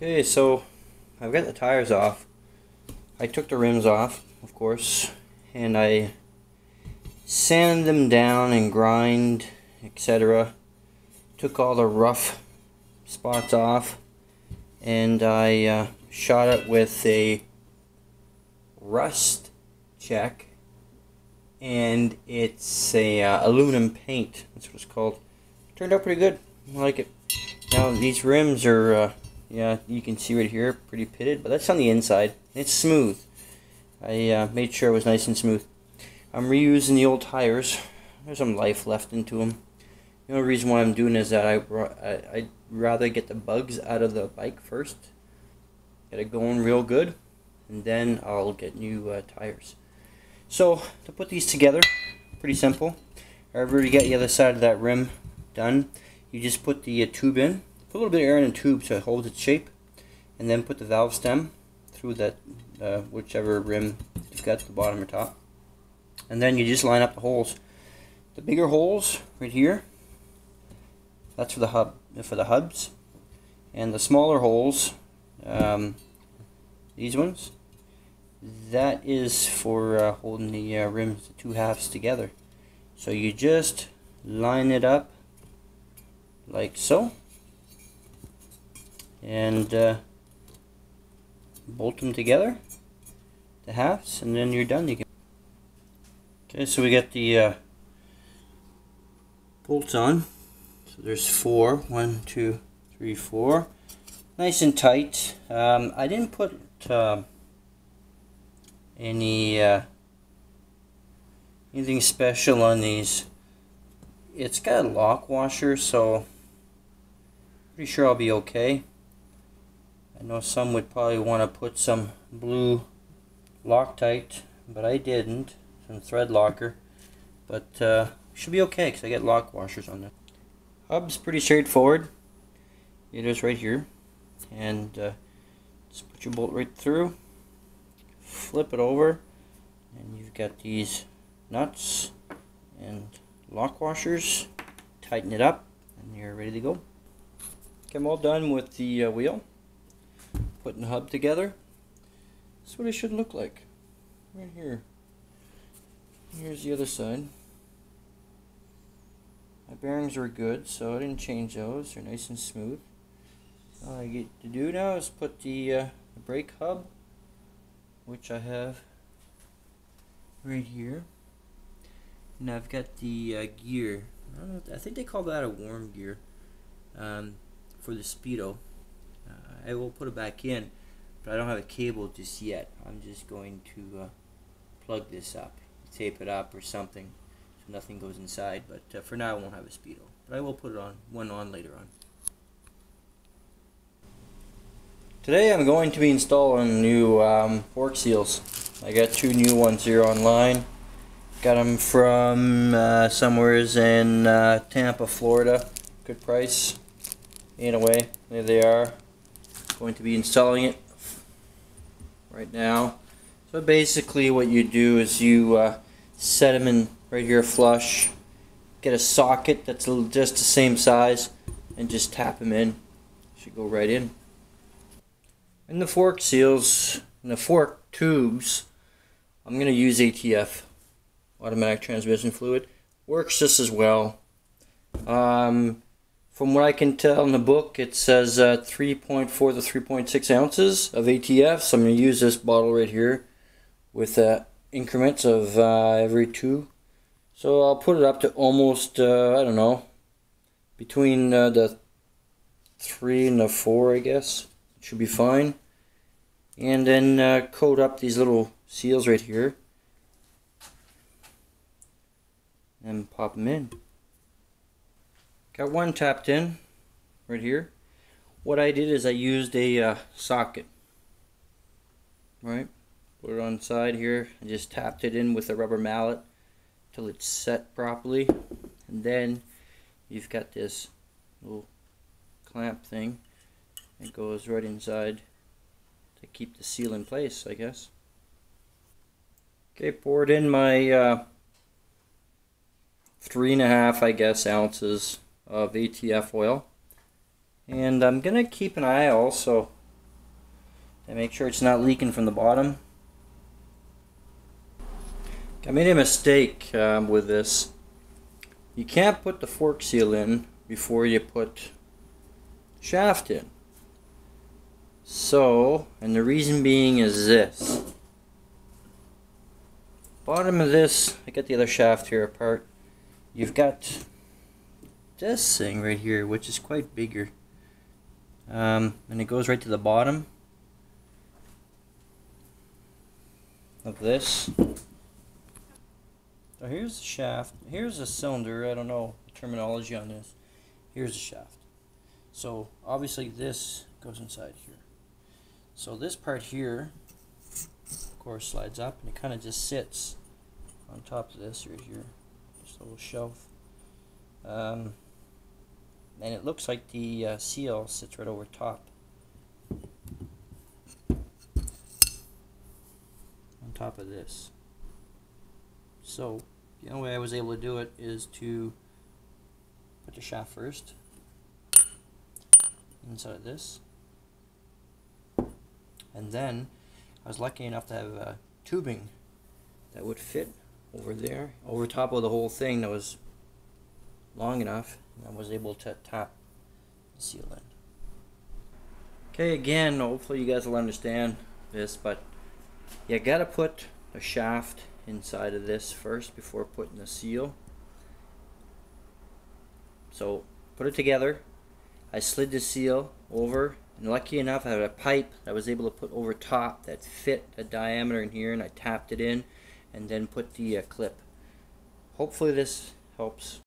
Okay, so I've got the tires off. I took the rims off, of course, and I sanded them down and grind, etc. Took all the rough spots off, and I shot it with a rust check, and it's a aluminum paint. That's what it's called. Turned out pretty good. I like it. Now these rims are yeah, you can see right here, pretty pitted, but that's on the inside. It's smooth. I made sure it was nice and smooth. I'm reusing the old tires. There's some life left into them. The only reason why I'm doing is that I'd rather get the bugs out of the bike first, get it going real good, and then I'll get new tires. So to put these together, pretty simple. I've already got the other side of that rim done. You just put the tube in. Put a little bit of air in the tube so it holds its shape, and then put the valve stem through that whichever rim you've got at the bottom or top, and then you just line up the holes. The bigger holes right here, that's for the hubs, and the smaller holes, these ones, that is for holding the rims, the two halves together. So you just line it up like so, and bolt them together, the halves, and then you're done. Okay, so we got the bolts on. So there's 4. 1, 2, 3, 4. Nice and tight. I didn't put anything special on these. It's got a lock washer, so pretty sure I'll be okay. I know some would probably want to put some blue Loctite, but I didn't. Some thread locker, but should be okay because I get lock washers on it. Hub's pretty straightforward. It is right here, and just put your bolt right through, flip it over, and you've got these nuts and lock washers. Tighten it up, and you're ready to go. Okay, I'm all done with the wheel. Putting the hub together. That's what it should look like. Right here. Here's the other side. My bearings were good, so I didn't change those. They're nice and smooth. All I get to do now is put the brake hub, which I have right here. And I've got the gear. I think they call that a warm gear for the Speedo. I will put it back in, but I don't have a cable just yet. I'm just going to plug this up, tape it up or something so nothing goes inside, but for now I won't have a Speedo, but I will put it on one on later on. Today I'm going to be installing new fork seals. I got 2 new ones here online. Got them from somewheres in Tampa, Florida. Good price. Anyway, there they are. Going to be installing it right now. So basically what you do is you set them in right here flush, get a socket that's just the same size, and just tap them in. Should go right in. And the fork seals and the fork tubes, I'm going to use ATF, automatic transmission fluid. Works just as well. From what I can tell in the book, it says 3.4 to 3.6 ounces of ATF. So I'm going to use this bottle right here with increments of every 2. So I'll put it up to almost, I don't know, between the 3 and the 4, I guess. It should be fine. And then coat up these little seals right here. And pop them in. Got one tapped in right here. What I did is I used a socket. Right, put it on the side here. I just tapped it in with a rubber mallet till it's set properly, and then you've got this little clamp thing that goes right inside to keep the seal in place, I guess. Okay, poured in my 3.5, I guess, ounces of ATF oil, and I'm gonna keep an eye also and make sure it's not leaking from the bottom. I made a mistake with this. You can't put the fork seal in before you put shaft in. So, and the reason being is this. Bottom of this, I got the other shaft here apart. You've got this thing right here, which is quite bigger. And it goes right to the bottom of this. So here's the shaft. Here's the cylinder. I don't know the terminology on this. Here's the shaft. So obviously this goes inside here. So this part here, of course, slides up, and it kind of just sits on top of this right here. Just a little shelf. And it looks like the seal sits right over top. On top of this. So the only way I was able to do it is to put the shaft first inside of this, and then I was lucky enough to have tubing that would fit over there, over top of the whole thing, that was long enough, and I was able to tap the seal in. Okay, again, hopefully you guys will understand this, but you gotta put a shaft inside of this first before putting the seal. So put it together. I slid the seal over, and lucky enough I had a pipe that I was able to put over top that fit a diameter in here, and I tapped it in and then put the clip. Hopefully this helps.